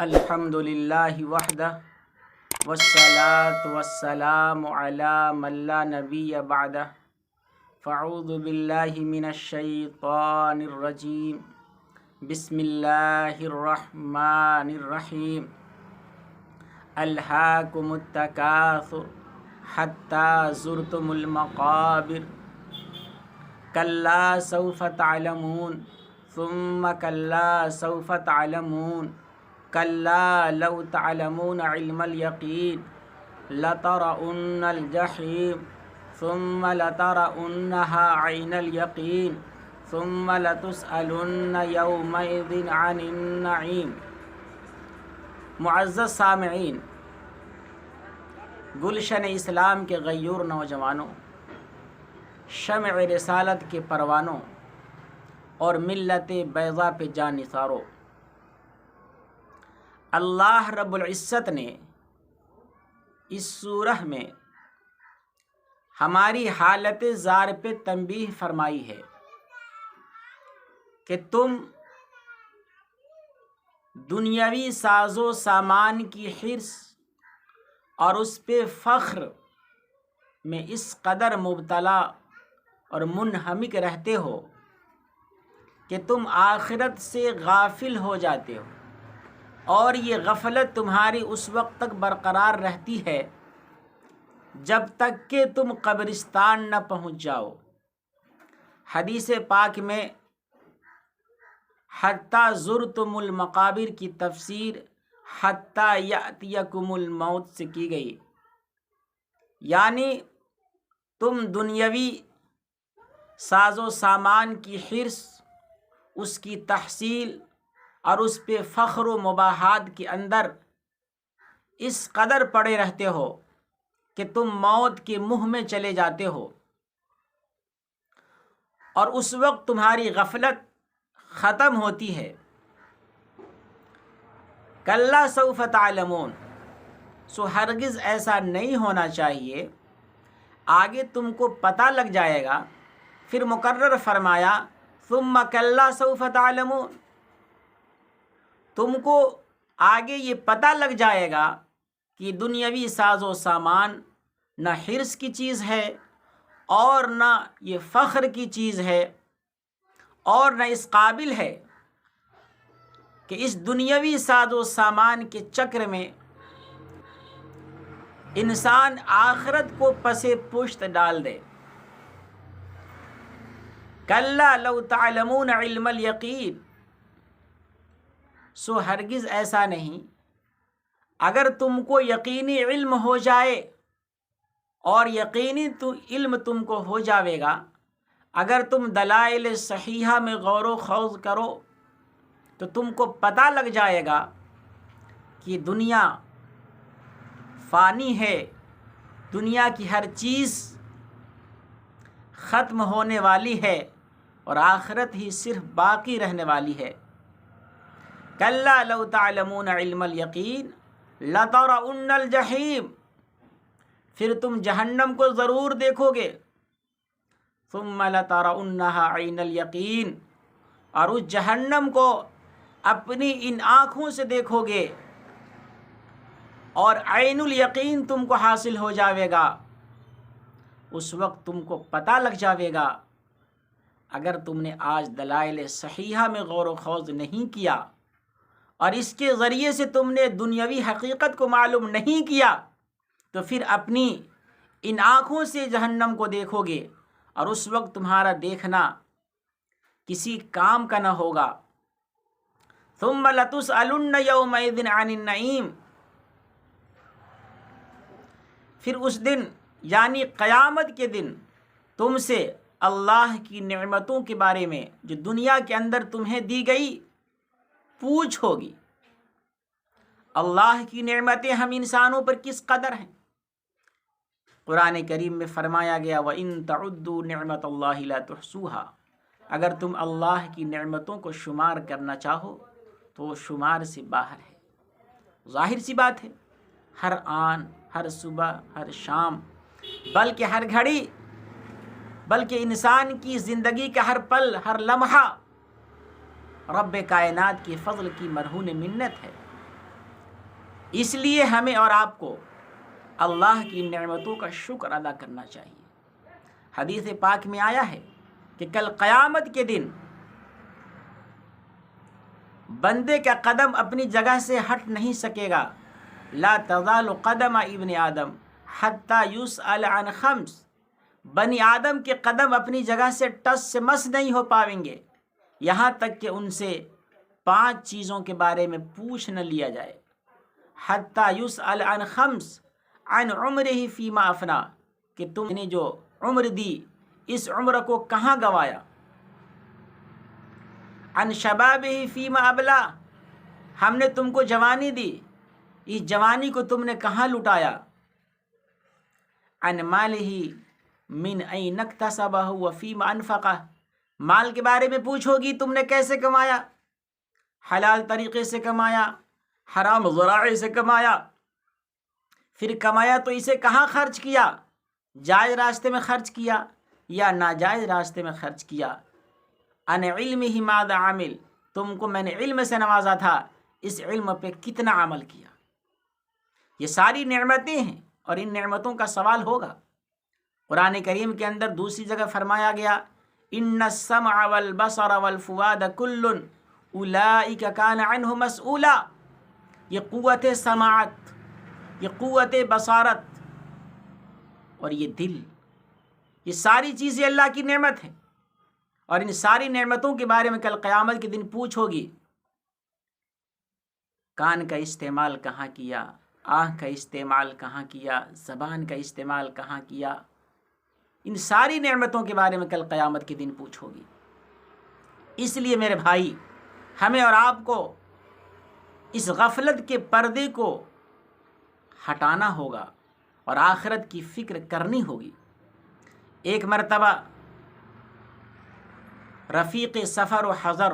الحمد للہ وحدہ والصلاة والسلام علی من لا نبی بعدہ فاعوذ باللہ من الشیطان الرجیم بسم اللہ الرحمن الرحیم الہاکم التکاثر حتی زرتم المقابر کلا سوف تعلمون ثم کلا سوف تعلمون کلا لو تعلمون علم الیقین لترؤن الجحیم ثم لترؤنها عین الیقین ثم لتسألن یومئذ عن النعیم۔ معزز سامعین، گلشن اسلام کے غیور نوجوانوں، شمع رسالت کے پروانوں اور ملت بیضا پہ جان نثاروں، اللہ رب العزت نے اس سورہ میں ہماری حالت زار پہ تنبیہ فرمائی ہے کہ تم دنیاوی ساز و سامان کی حرص اور اس پہ فخر میں اس قدر مبتلا اور منہمک رہتے ہو کہ تم آخرت سے غافل ہو جاتے ہو، اور یہ غفلت تمہاری اس وقت تک برقرار رہتی ہے جب تک کہ تم قبرستان نہ پہنچ جاؤ۔ حدیث پاک میں حتی زرتم المقابر کی تفسیر حتی یأتیکم الموت سے کی گئی، یعنی تم دنیاوی ساز و سامان کی حرص، اس کی تحصیل اور اس پہ فخر و مباحات کے اندر اس قدر پڑے رہتے ہو کہ تم موت کے منہ میں چلے جاتے ہو، اور اس وقت تمہاری غفلت ختم ہوتی ہے۔ کلا سوف تعلمون، سو ہرگز ایسا نہیں ہونا چاہیے، آگے تم کو پتہ لگ جائے گا۔ پھر مکرر فرمایا ثم کلا سوف تعلمون، تم کو آگے یہ پتہ لگ جائے گا کہ دنیاوی ساز و سامان نہ حرص کی چیز ہے اور نہ یہ فخر کی چیز ہے، اور نہ اس قابل ہے کہ اس دنیاوی ساز و سامان کے چکر میں انسان آخرت کو پس پشت ڈال دے۔ کلا لو تعلمون علم الیقین، سو ہرگز ایسا نہیں، اگر تم کو یقینی علم ہو جائے، اور یقینی علم تم کو ہو جاوے گا، اگر تم دلائل صحیحہ میں غور و خوض کرو تو تم کو پتہ لگ جائے گا کہ دنیا فانی ہے، دنیا کی ہر چیز ختم ہونے والی ہے، اور آخرت ہی صرف باقی رہنے والی ہے۔ کلا لو تعلمون علم الیقین لترؤن الجحیم، پھر تم جہنم کو ضرور دیکھو گے۔ ثم لترؤنها عین الیقین، اور اس جہنم کو اپنی ان آنکھوں سے دیکھو گے، اور عین الیقین تم کو حاصل ہو جاوے گا۔ اس وقت تم کو پتہ لگ جاوے گا، اگر تم نے آج دلائل صحیحہ میں غور و خوض نہیں کیا اور اس کے ذریعے سے تم نے دنیاوی حقیقت کو معلوم نہیں کیا، تو پھر اپنی ان آنکھوں سے جہنم کو دیکھو گے، اور اس وقت تمہارا دیکھنا کسی کام کا نہ ہوگا۔ ثم لتسألن یومئذ عن النعیم، پھر اس دن یعنی قیامت کے دن تم سے اللہ کی نعمتوں کے بارے میں جو دنیا کے اندر تمہیں دی گئی پوچھ ہوگی۔ اللہ کی نعمتیں ہم انسانوں پر کس قدر ہیں؟ قرآن کریم میں فرمایا گیا وَإِن تَعُدُّوا نِعْمَةَ اللَّهِ لَا تُحْصُوهَا، اگر تم اللہ کی نعمتوں کو شمار کرنا چاہو تو وہ شمار سے باہر ہے۔ ظاہر سی بات ہے، ہر آن، ہر صبح، ہر شام، بلکہ ہر گھڑی، بلکہ انسان کی زندگی کا ہر پل، ہر لمحہ رب کائنات کی فضل کی مرہون منت ہے۔ اس لیے ہمیں اور آپ کو اللہ کی نعمتوں کا شکر ادا کرنا چاہیے۔ حدیث پاک میں آیا ہے کہ کل قیامت کے دن بندے کا قدم اپنی جگہ سے ہٹ نہیں سکے گا، لا تزال قدم ابن آدم حتی یسأل عن خمس، بنی آدم کے قدم اپنی جگہ سے ٹس سے مس نہیں ہو پائیں گے یہاں تک کہ ان سے 5 چیزوں کے بارے میں پوچھ نہ لیا جائے۔ حتی یسأل عن خمس، عن عمرہ فیما افنا، کہ تم نے جو عمر دی اس عمر کو کہاں گوایا، عن شبابہ فیما ابلا، ہم نے تم کو جوانی دی اس جوانی کو تم نے کہاں لٹایا، عن مالہ من این اکتسبہ وفیما انفقہ، مال کے بارے میں پوچھو گی تم نے کیسے کمایا، حلال طریقے سے کمایا، حرام ذرائع سے کمایا، پھر کمایا تو اسے کہاں خرچ کیا، جائز راستے میں خرچ کیا یا ناجائز راستے میں خرچ کیا، ان علمہ ماذا عمل، تم کو میں نے علم سے نوازا تھا اس علم پہ کتنا عمل کیا۔ یہ ساری نعمتیں ہیں اور ان نعمتوں کا سوال ہوگا۔ قرآن کریم کے اندر دوسری جگہ فرمایا گیا ان السمع والبصر والفؤاد کل اولئک کان عنہ مسئولا، یہ قوت سماعت، یہ قوت بصارت اور یہ دل، یہ ساری چیزیں اللہ کی نعمت ہے، اور ان ساری نعمتوں کے بارے میں کل قیامت کے دن پوچھو گی۔ کان کا استعمال کہاں کیا، آنکھ کا استعمال کہاں کیا، زبان کا استعمال کہاں کیا، ان ساری نعمتوں کے بارے میں کل قیامت کے دن پوچھو گی۔ اس لیے میرے بھائی، ہمیں اور آپ کو اس غفلت کے پردے کو ہٹانا ہوگا اور آخرت کی فکر کرنی ہوگی۔ ایک مرتبہ رفیق سفر و حضر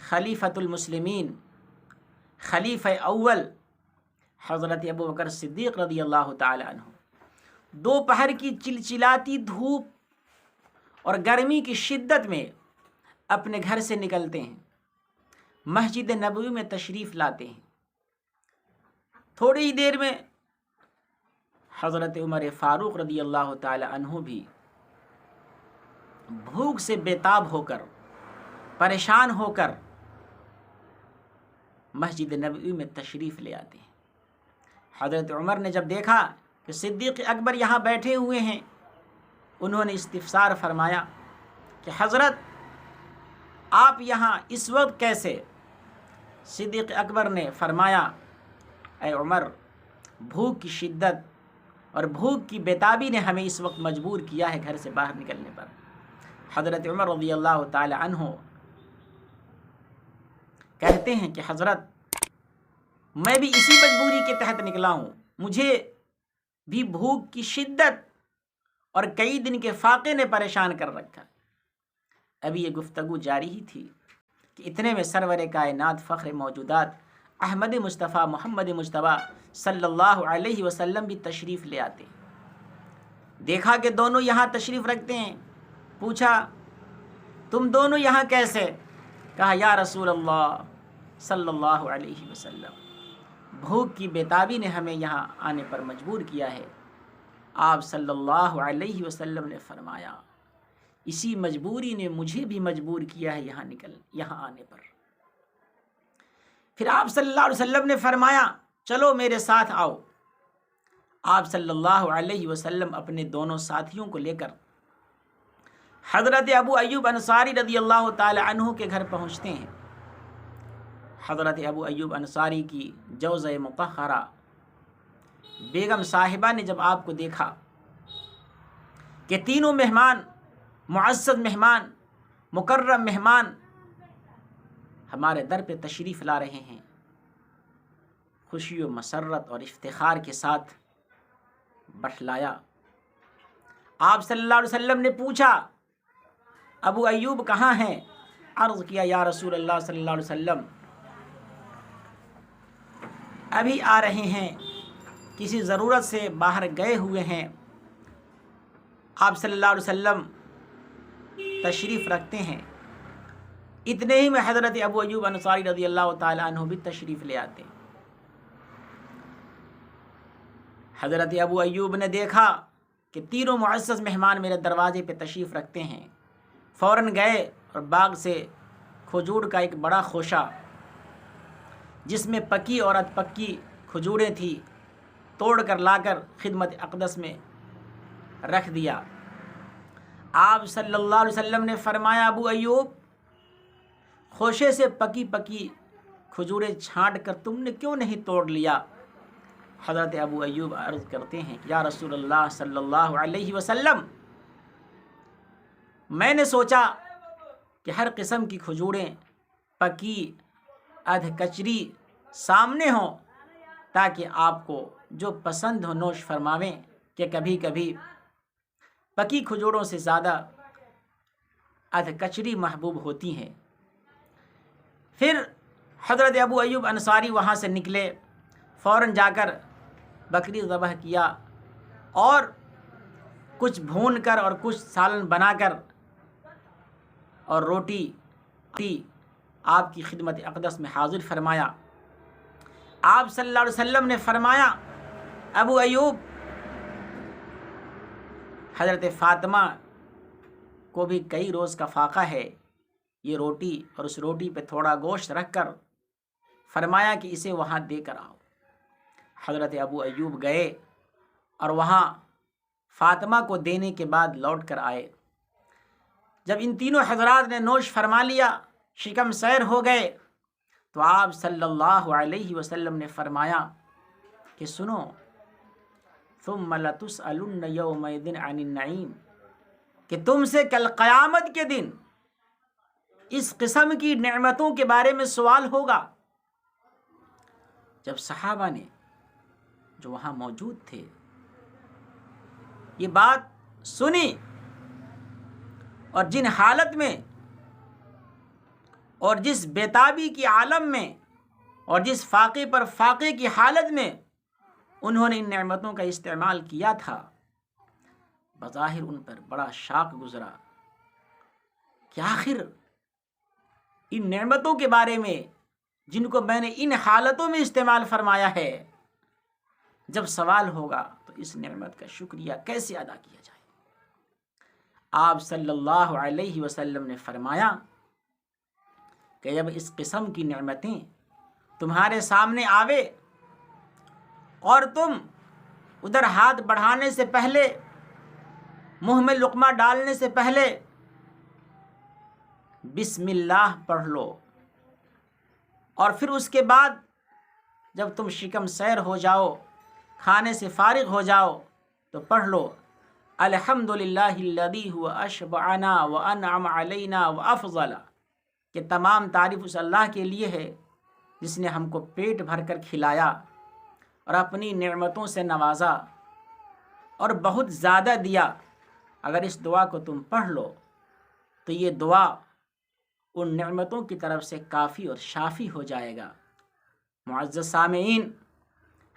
خلیفۃ المسلمین، خلیفہ اول حضرت ابو بکر صدیق رضی اللہ تعالی عنہ، دوپہر کی چلچلاتی دھوپ اور گرمی کی شدت میں اپنے گھر سے نکلتے ہیں، مسجد نبوی میں تشریف لاتے ہیں۔ تھوڑی ہی دیر میں حضرت عمر فاروق رضی اللہ تعالی عنہ بھی بھوک سے بیتاب ہو کر، پریشان ہو کر مسجد نبوی میں تشریف لے آتے ہیں۔ حضرت عمر نے جب دیکھا کہ صدیق اکبر یہاں بیٹھے ہوئے ہیں، انہوں نے استفسار فرمایا کہ حضرت آپ یہاں اس وقت کیسے؟ صدیق اکبر نے فرمایا اے عمر، بھوک کی شدت اور بھوک کی بیتابی نے ہمیں اس وقت مجبور کیا ہے گھر سے باہر نکلنے پر۔ حضرت عمر رضی اللہ تعالی عنہ کہتے ہیں کہ حضرت میں بھی اسی مجبوری کے تحت نکلا ہوں، مجھے بھی بھوک کی شدت اور کئی دن کے فاقے نے پریشان کر رکھا۔ ابھی یہ گفتگو جاری ہی تھی کہ اتنے میں سرور کائنات فخر موجودات احمد مصطفیٰ محمد مجتبیٰ صلی اللہ علیہ وسلم بھی تشریف لے آتے ہیں۔ دیکھا کہ دونوں یہاں تشریف رکھتے ہیں، پوچھا تم دونوں یہاں کیسے؟ کہا یا رسول اللہ صلی اللہ علیہ وسلم، بھوک کی بیتابی نے ہمیں یہاں آنے پر مجبور کیا ہے۔ آپ صلی اللہ علیہ وسلم نے فرمایا اسی مجبوری نے مجھے بھی مجبور کیا ہے یہاں آنے پر۔ پھر آپ صلی اللہ علیہ وسلم نے فرمایا چلو میرے ساتھ آؤ۔ آپ صلی اللہ علیہ وسلم اپنے دونوں ساتھیوں کو لے کر حضرت ابو ایوب انصاری رضی اللہ تعالی عنہ کے گھر پہنچتے ہیں۔ حضرت ابو ایوب انصاری کی جوزہ مطہرہ بیگم صاحبہ نے جب آپ کو دیکھا کہ تینوں مہمان، معزز مہمان، مکرم مہمان ہمارے در پہ تشریف لا رہے ہیں، خوشی و مسرت اور افتخار کے ساتھ بٹھلایا۔ آپ صلی اللہ علیہ وسلم نے پوچھا ابو ایوب کہاں ہیں؟ عرض کیا یا رسول اللہ صلی اللہ علیہ وسلم ابھی آ رہے ہیں، کسی ضرورت سے باہر گئے ہوئے ہیں۔ آپ صلی اللہ علیہ وسلم تشریف رکھتے ہیں، اتنے ہی میں حضرت ابو ایوب انصاری رضی اللہ تعالی عنہ بھی تشریف لے آتے ہیں۔ حضرت ابو ایوب نے دیکھا کہ تینوں معزز مہمان میرے دروازے پہ تشریف رکھتے ہیں، فوراً گئے اور باغ سے کھجور کا ایک بڑا خوشہ جس میں پکی اور ادھ پکی کھجوریں تھیں توڑ کر لا کر خدمت اقدس میں رکھ دیا۔ آپ صلی اللہ علیہ وسلم نے فرمایا، ابو ایوب، خوشے سے پکی پکی کھجوریں چھانٹ کر تم نے کیوں نہیں توڑ لیا؟ حضرت ابو ایوب عرض کرتے ہیں کہ یا رسول اللہ صلی اللہ علیہ وسلم، میں نے سوچا کہ ہر قسم کی کھجوریں پکی ادھ کچری سامنے ہوں تاکہ آپ کو جو پسند ہو نوش فرماویں، کہ کبھی کبھی پکی کھجوروں سے زیادہ ادھ کچری محبوب ہوتی ہیں۔ پھر حضرت ابو ایوب انصاری وہاں سے نکلے، فوراً جا کر بکری ذبح کیا اور کچھ بھون کر اور کچھ سالن بنا کر اور روٹی آپ کی خدمت اقدس میں حاضر فرمایا۔ آپ صلی اللہ علیہ وسلم نے فرمایا، ابو ایوب، حضرت فاطمہ کو بھی کئی روز کا فاقہ ہے، یہ روٹی اور اس روٹی پہ تھوڑا گوشت رکھ کر فرمایا کہ اسے وہاں دے کر آؤ۔ حضرت ابو ایوب گئے اور وہاں فاطمہ کو دینے کے بعد لوٹ کر آئے۔ جب ان تینوں حضرات نے نوش فرما لیا، شکم سیر ہو گئے، تو آپ صلی اللہ علیہ وسلم نے فرمایا کہ سنو، ثم لتسألن یومئذ عن النعیم، کہ تم سے کل قیامت کے دن اس قسم کی نعمتوں کے بارے میں سوال ہوگا۔ جب صحابہ نے جو وہاں موجود تھے یہ بات سنی اور جن حالت میں اور جس بیتابی کی عالم میں اور جس فاقے پر فاقے کی حالت میں انہوں نے ان نعمتوں کا استعمال کیا تھا، بظاہر ان پر بڑا شاق گزرا کہ آخر ان نعمتوں کے بارے میں جن کو میں نے ان حالتوں میں استعمال فرمایا ہے، جب سوال ہوگا تو اس نعمت کا شکریہ کیسے ادا کیا جائے؟ آپ صلی اللہ علیہ وسلم نے فرمایا کہ جب اس قسم کی نعمتیں تمہارے سامنے آوے اور تم ادھر ہاتھ بڑھانے سے پہلے، منہ میں لقمہ ڈالنے سے پہلے بسم اللہ پڑھ لو، اور پھر اس کے بعد جب تم شکم سیر ہو جاؤ، کھانے سے فارغ ہو جاؤ، تو پڑھ لو الحمدللہ الذی هو اشبعنا وانعم علینا وافضل، کہ تمام تعریف اس اللہ کے لیے ہے جس نے ہم کو پیٹ بھر کر کھلایا اور اپنی نعمتوں سے نوازا اور بہت زیادہ دیا۔ اگر اس دعا کو تم پڑھ لو تو یہ دعا ان نعمتوں کی طرف سے کافی اور شافی ہو جائے گا۔ معزز سامعین،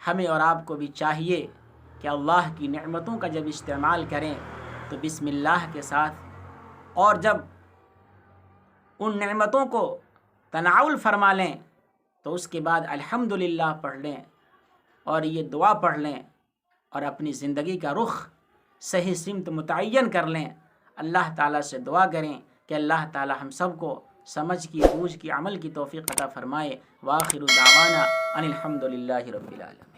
ہمیں اور آپ کو بھی چاہیے کہ اللہ کی نعمتوں کا جب استعمال کریں تو بسم اللہ کے ساتھ، اور جب ان نعمتوں کو تناول فرما لیں تو اس کے بعد الحمدللہ پڑھ لیں اور یہ دعا پڑھ لیں اور اپنی زندگی کا رخ صحیح سمت متعین کر لیں۔ اللہ تعالیٰ سے دعا کریں کہ اللہ تعالیٰ ہم سب کو سمجھ کی، بوجھ کی، عمل کی توفیق عطا فرمائے۔ وآخر دعوانا ان الحمدللہ رب العالمین۔